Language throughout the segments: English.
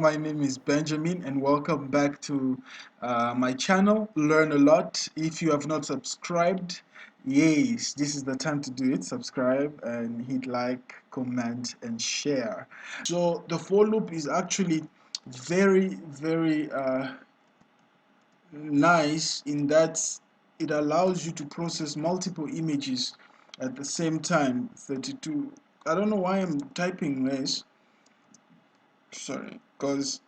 my name is Benjamin and welcome back to my channel, Learn a Lot. If you have not subscribed, yes, this is the time to do it. Subscribe and hit like, comment and share. So the for loop is actually very nice in that it allows you to process multiple images at the same time. 32. I don't know why I'm typing this. Sorry, because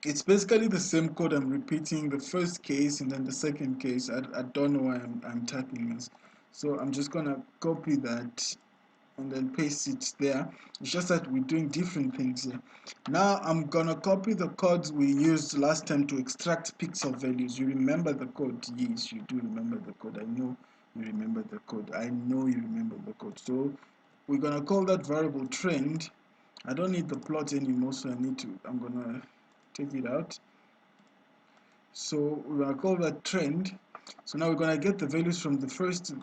it's basically the same code. I'm repeating the first case and then the second case. I don't know why I'm typing this. So I'm just gonna copy that and then paste it there. It's just that we're doing different things here. Now I'm gonna copy the codes we used last time to extract pixel values. You remember the code? Yes, you do remember the code. I know you remember the code. I know you remember the code. So we're gonna call that variable trend. I don't need the plot anymore, so I'm gonna take it out. So we're gonna call that trend. So now we're gonna get the values from the first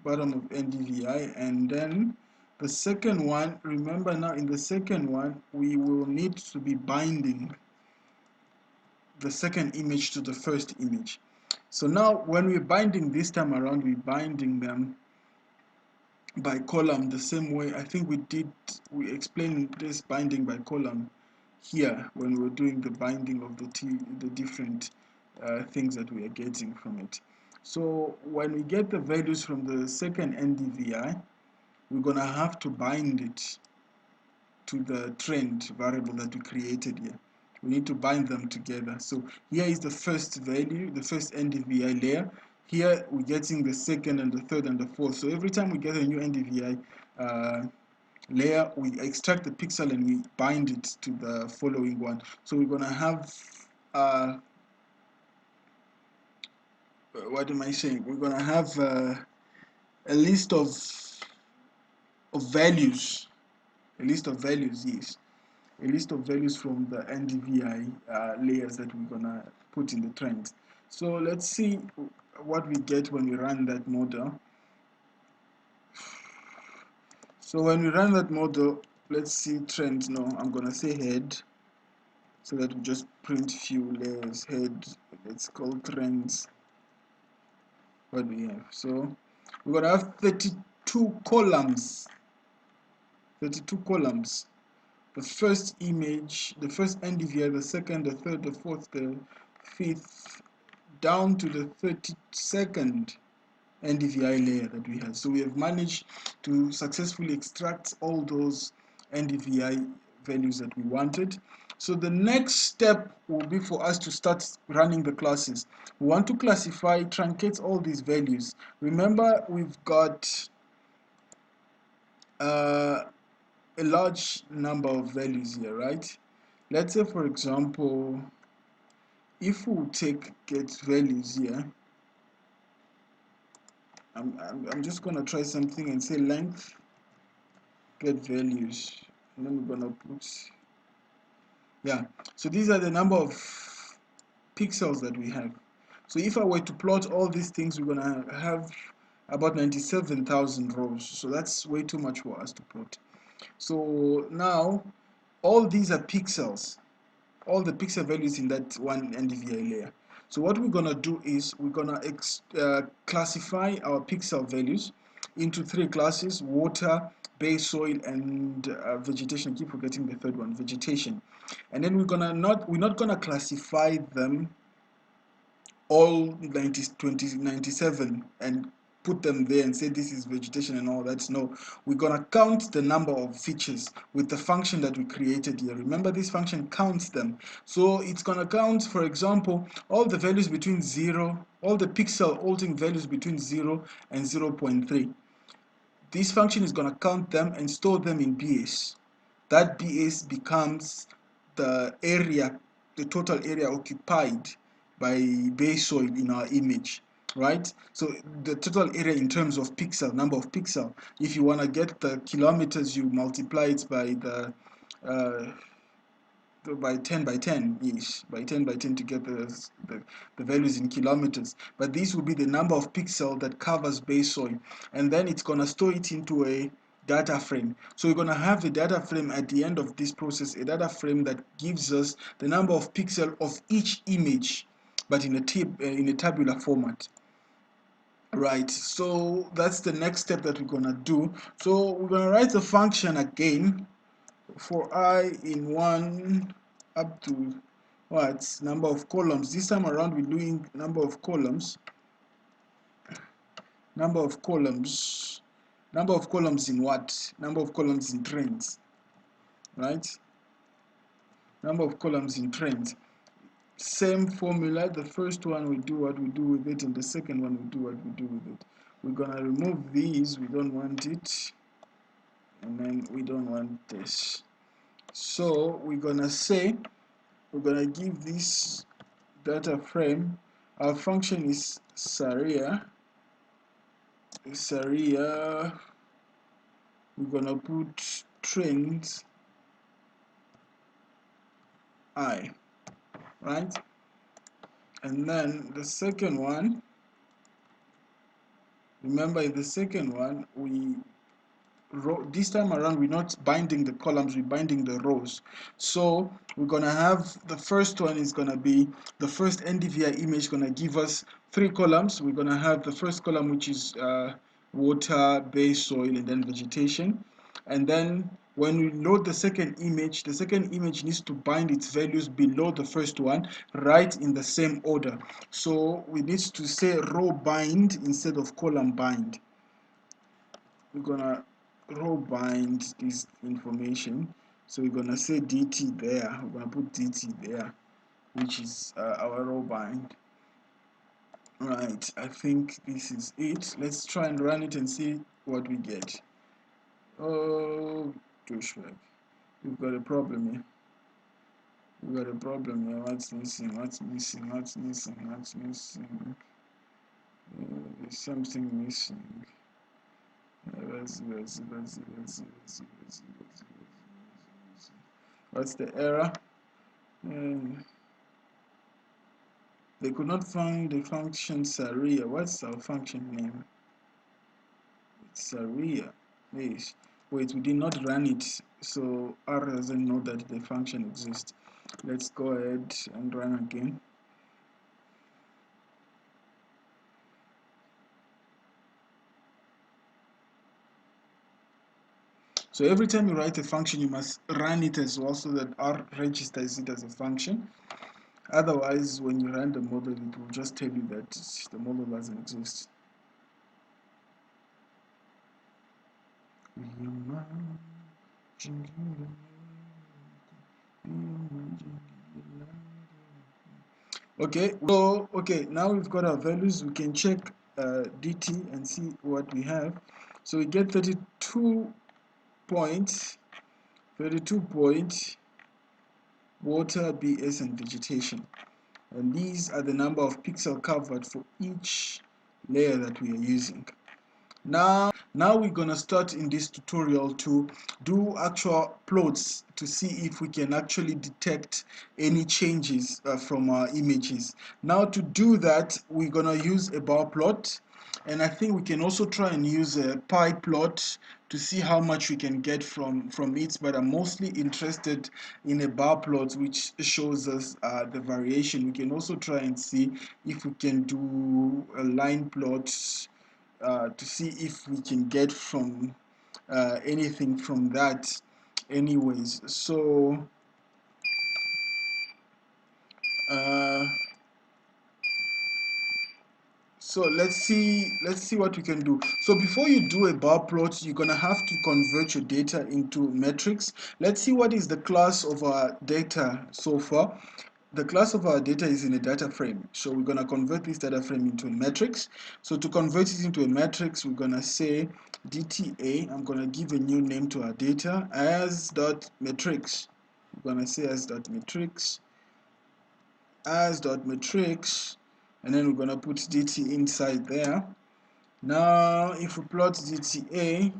bottom of NDVI, and then the second one, remember now in the second one we will need to be binding the second image to the first image. So now when we're binding this time around, we're binding them by column the same way I think we explained this binding by column here when we were doing the binding of the different things that we are getting from it. So when we get the values from the second NDVI, we're gonna have to bind it to the trend variable that we created here. We need to bind them together. So here is the first value, the first NDVI layer. Here we're getting the second and the third and the fourth. So every time we get a new NDVI layer, we extract the pixel and we bind it to the following one. So we're gonna have what am I saying? We're gonna have a list of values, yes, a list of values from the NDVI layers that we're gonna put in the trend. So let's see what we get when we run that model. So when we run that model, let's see trend. No, I'm gonna say head, so that we just print few layers. Head, let's call trends. What do we have? So we're gonna have 32 columns. 32 columns. The first image, the first NDVI, the second, the third, the fourth, the fifth, down to the 32nd NDVI layer that we have. So we have managed to successfully extract all those NDVI values that we wanted. So the next step will be for us to start running the classes. We want to classify, truncate all these values. Remember, we've got a large number of values here, right? Let's say, for example, if we take get values here, I'm just gonna try something and say length get values, and then we're gonna put, yeah, so these are the number of pixels that we have. So if I were to plot all these things, we're gonna have about 97,000 rows. So that's way too much for us to plot. So now all these are pixels, all the pixel values in that one NDVI layer. So what we're gonna do is we're gonna classify our pixel values into three classes: water, base soil, and vegetation. I keep forgetting the third one, vegetation. And then we're not gonna classify them all 97 and put them there and say this is vegetation and all that. No, we're gonna count the number of features with the function that we created here. Remember, this function counts them. So it's gonna count, for example, all the values between 0, all the pixel altering values between 0 and 0.3. This function is gonna count them and store them in BS. That BS becomes the area, the total area occupied by base soil in our image, right? So the total area in terms of pixel, number of pixel. If you want to get the kilometers, you multiply it by the by 10 by 10 ish, by 10 by 10 to get the values in kilometers. But this will be the number of pixel that covers base soil, and then it's gonna store it into a data frame. So we're going to have the data frame at the end of this process, a data frame that gives us the number of pixels of each image, but in a tabular format. Right, so that's the next step that we're going to do. So we're going to write a function again for I in 1 up to what number of columns. This time around we're doing number of columns. Number of columns in what? Number of columns in trends, right? Number of columns in trends. Same formula. The first one we do what we do with it, and the second one we do what we do with it. We're gonna remove these, we don't want it, and then we don't want this. So we're gonna say, we're gonna give this data frame, our function is Saria. We're gonna put trends I, right? And then the second one, remember in the second one, this time around we're not binding the columns, we're binding the rows. So we're gonna have, the first one is gonna be, the first NDVI image gonna give us 3 columns. We're gonna have the first column, which is water, base, soil, and then vegetation. And then when we load the second image needs to bind its values below the first one, right in the same order. So we need to say row bind instead of column bind. We're gonna row bind this information. So we're gonna say dt there. We're gonna put dt there, which is our row bind. Right, I think this is it. Let's try and run it and see what we get. Oh, Joshua, we've got a problem here. We've got a problem here. What's missing? What's missing? What's missing? What's missing? There's something missing. What's the error? They could not find the function Saria. What's our function name? It's Saria. Yes. Wait, we did not run it, so R doesn't know that the function exists. Let's go ahead and run again. So every time you write a function, you must run it as well so that R registers it as a function. Otherwise, when you run the model, it will just tell you that the model doesn't exist. Okay, so now we've got our values. We can check dt and see what we have. So we get 32 points, water, BS, and vegetation. And these are the number of pixels covered for each layer that we are using. Now we're gonna start in this tutorial to do actual plots to see if we can actually detect any changes from our images. Now to do that, we're gonna use a bar plot, and I think we can also try and use a pie plot to see how much we can get from it, but I'm mostly interested in a bar plot which shows us the variation. We can also try and see if we can do a line plot to see if we can get from anything from that anyways. So let's see what we can do. So before you do a bar plot, you're gonna have to convert your data into metrics. Let's see what is the class of our data so far. The class of our data is in a data frame, so we're going to convert this data frame into a matrix. So to convert it into a matrix, we're going to say dta. I'm going to give a new name to our data as dot matrix. We're going to say as dot matrix, and then we're going to put dt inside there. Now if we plot dta,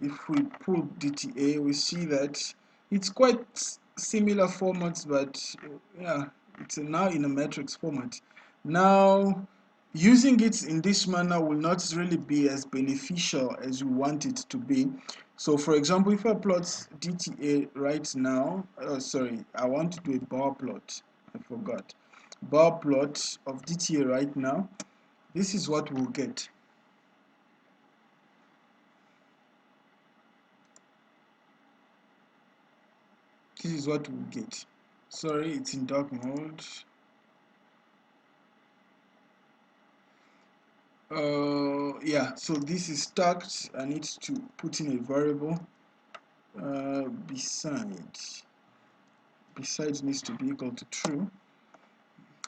if we pull dta, we see that it's quite similar formats, but yeah, it's now in a matrix format. Now using it in this manner will not really be as beneficial as we want it to be. So for example, if I plot DTA right now, sorry, I want to do a bar plot. I forgot. Bar plot of DTA right now. This is what we'll get. This is what we'll get. Sorry, it's in dark mode. Yeah, so this is stacked. I need to put in a variable besides needs to be equal to true,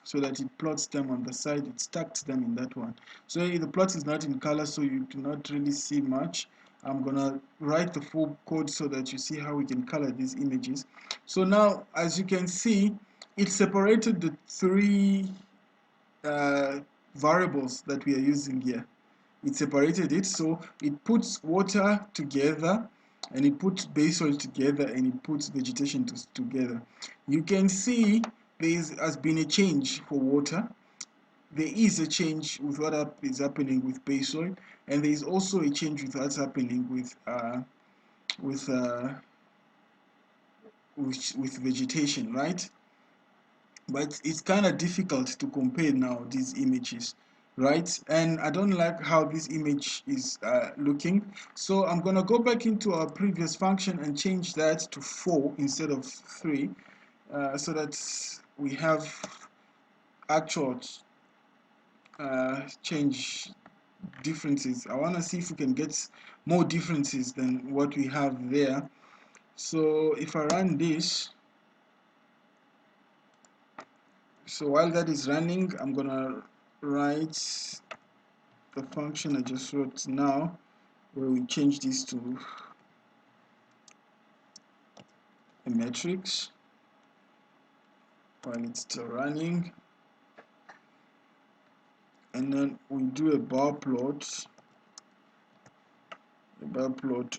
so that it plots them on the side. It stacked them in that one. So the plot is not in color, so you cannot really see much. I'm gonna write the full code so that you see how we can color these images. So now, as you can see, it separated the three variables that we are using here. It separated it, so it puts water together, and it puts base oil together, and it puts vegetation together. You can see there has been a change for water. There is a change with what is happening with base oil, and there is also a change with what's happening with uh, with vegetation, right? But it's kind of difficult to compare now these images, right? And I don't like how this image is looking, so I'm gonna go back into our previous function and change that to 4 instead of 3, so that we have actual change differences. I want to see if we can get more differences than what we have there. So if I run this, so while that is running, I'm gonna write the function I just wrote now, where we change this to a matrix while it's still running, and then we do a bar plot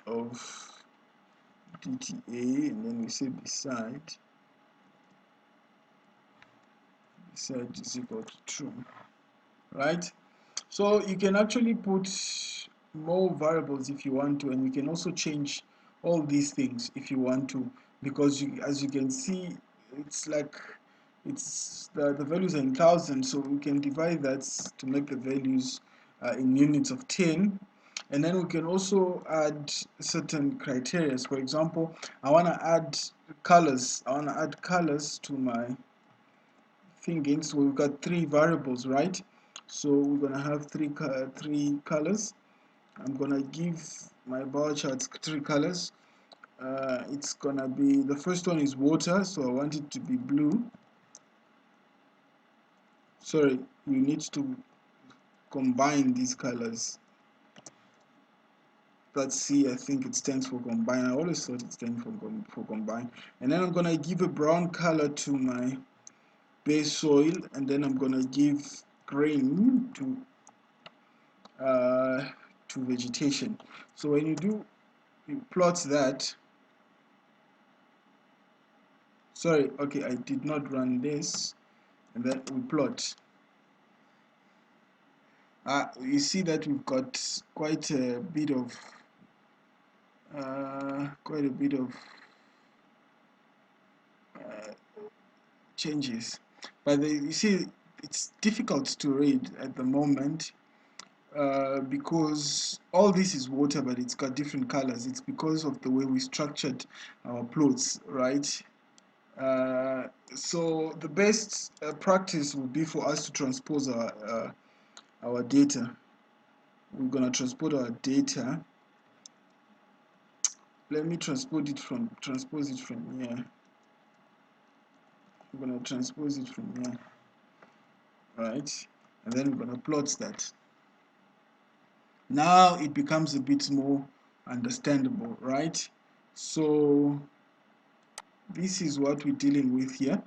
of DTA, and then we say beside is equal to true, right? So you can actually put more variables if you want to, and you can also change all these things if you want to, because as you can see, it's like the values are in thousands, so we can divide that to make the values in units of 10. And then we can also add certain criteria. For example, I want to add colors. I want to add colors to my thinking. So we've got 3 variables, right? So we're gonna have three colors. I'm gonna give my bar charts 3 colors. It's gonna be, the first one is water, so I want it to be blue. Sorry, you need to combine these colors. That's C. I think it stands for combine. I always thought it stands for combine. And then I'm gonna give a brown color to my base soil, and then I'm gonna give green to vegetation. So when you plot that, sorry, okay, I did not run this, and then we plot. You see that we've got quite a bit of changes, but you see it's difficult to read at the moment. Because all this is water, but it's got different colors. It's because of the way we structured our plots, right? So the best practice would be for us to transpose our data. We're gonna transpose our data. Let me transpose it from here. We're gonna transpose it from here, right? And then we're gonna plot that. Now it becomes a bit more understandable, right? So this is what we're dealing with here.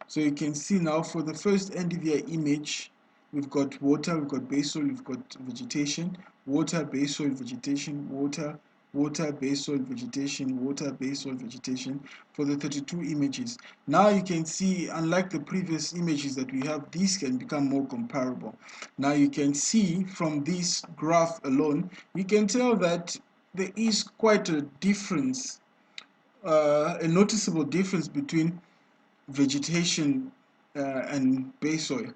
So you can see now for the first end of your image, we've got water, we've got base soil, we've got vegetation, water, base soil, vegetation, water, water, base soil, vegetation, water, base soil, vegetation for the 32 images. Now you can see, unlike the previous images that we have, these can become more comparable. Now you can see from this graph alone, you can tell that there is quite a difference, a noticeable difference between vegetation and base soil.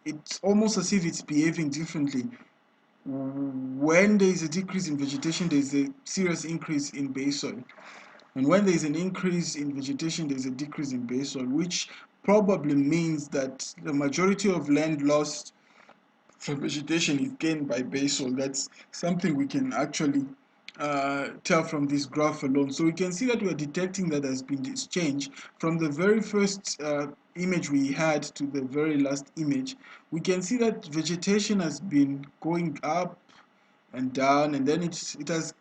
It's almost as if it's behaving differently. When there is a decrease in vegetation, there is a serious increase in base soil. And when there is an increase in vegetation, there is a decrease in base soil, which probably means that the majority of land lost for vegetation is gained by base soil. That's something we can actually tell from this graph alone. So we can see that we are detecting that there's been this change from the very first image we had to the very last image. We can see that vegetation has been going up and down, and then it has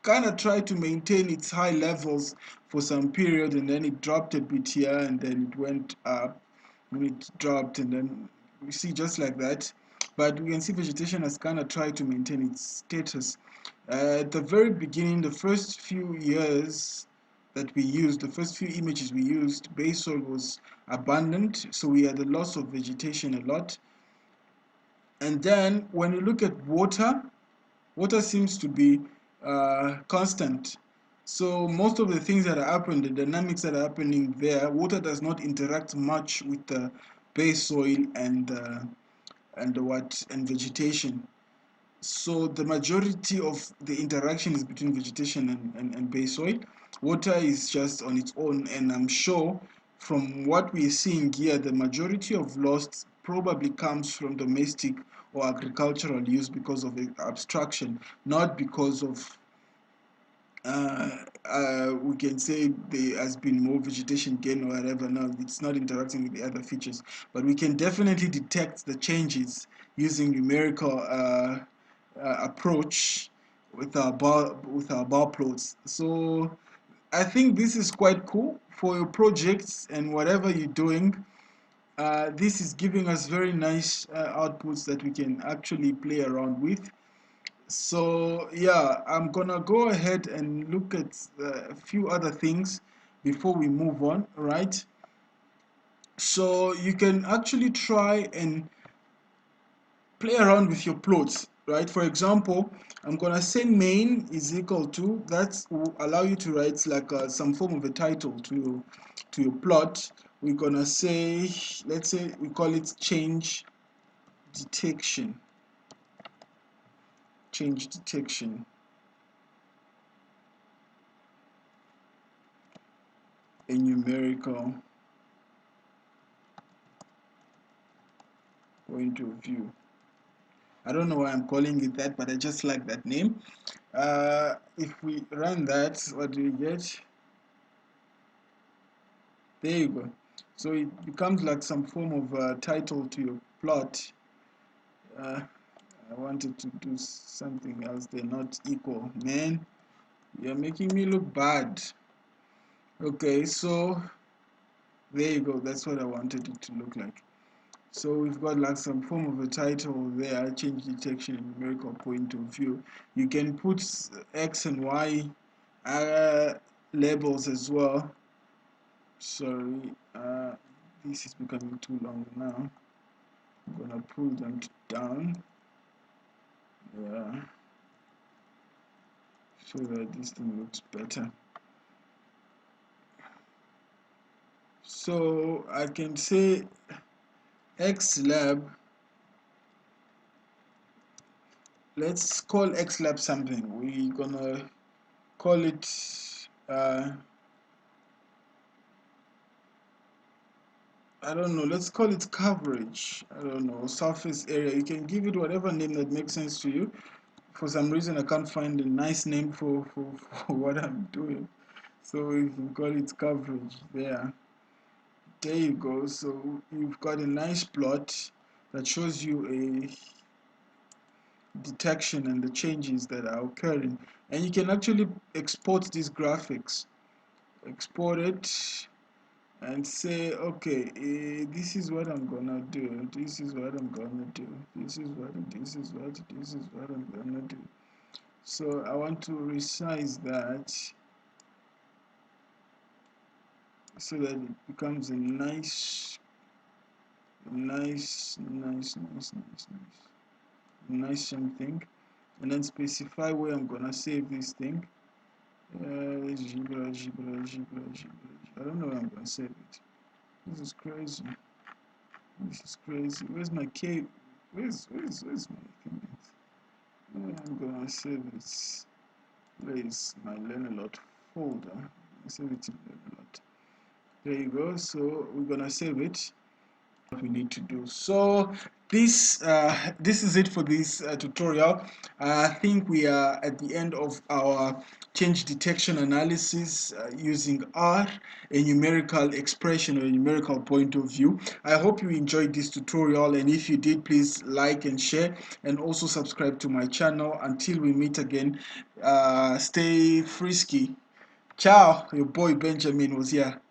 kind of tried to maintain its high levels for some period, and then it dropped a bit here, and then it went up, and it dropped, and then we see just like that. But we can see vegetation has kind of tried to maintain its status. At the very beginning, the first few years that we used, the first few images we used, base soil was abundant, so we had a loss of vegetation a lot. And then when you look at water, water seems to be constant. So most of the things that are happening, the dynamics that are happening there, water does not interact much with the base soil and vegetation. So the majority of the interaction is between vegetation and base soil. Water is just on its own, and I'm sure from what we're seeing here, the majority of loss probably comes from domestic or agricultural use because of the abstraction, not because of we can say there has been more vegetation gain or whatever. No, it's not interacting with the other features, but we can definitely detect the changes using numerical approach with our bar plots. So I think this is quite cool for your projects and whatever you're doing. This is giving us very nice outputs that we can actually play around with. So yeah, I'm gonna go ahead and look at a few other things before we move on, right? So you can actually try and play around with your plots, right? For example, I'm gonna say main is equal to, that will allow you to write like some form of a title to your plot. We're gonna say, let's say we call it change detection. Change detection. A numerical point of view. I don't know why I'm calling it that, but I just like that name. If we run that, what do we get? There you go. So it becomes like some form of title to your plot. I wanted to do something else. They're not equal. Man, you're making me look bad. Okay, so there you go. That's what I wanted it to look like. So we've got like some form of a title there, change detection and numerical point of view. You can put X and Y labels as well. Sorry, this is becoming too long now. I'm gonna pull them down. Yeah, so that this thing looks better. So I can say X lab. Let's call X lab something. We're gonna call it I don't know, let's call it coverage. I don't know, surface area. You can give it whatever name that makes sense to you. For some reason, I can't find a nice name for what I'm doing. So we can call it coverage there. There you go. So you've got a nice plot that shows you a detection and the changes that are occurring. And you can actually export these graphics. Export it and say, okay, this is what I'm gonna do, this is what I'm gonna do, this is what I'm gonna do. So I want to resize that so that it becomes a nice something, and then specify where I'm gonna save this thing. I don't know where I'm gonna save it. This is crazy. This is crazy. Where's my cave? Where's my thing? Where I'm gonna save it? Where is my learn a lot folder? I save it in learn a lot. There you go. So we're gonna save it. What we need to do. So this is it for this tutorial. I think we are at the end of our change detection analysis using R, a numerical expression or a numerical point of view. I hope you enjoyed this tutorial, and if you did, please like and share, and also subscribe to my channel. Until we meet again, stay frisky. Ciao, your boy Benjamin was here.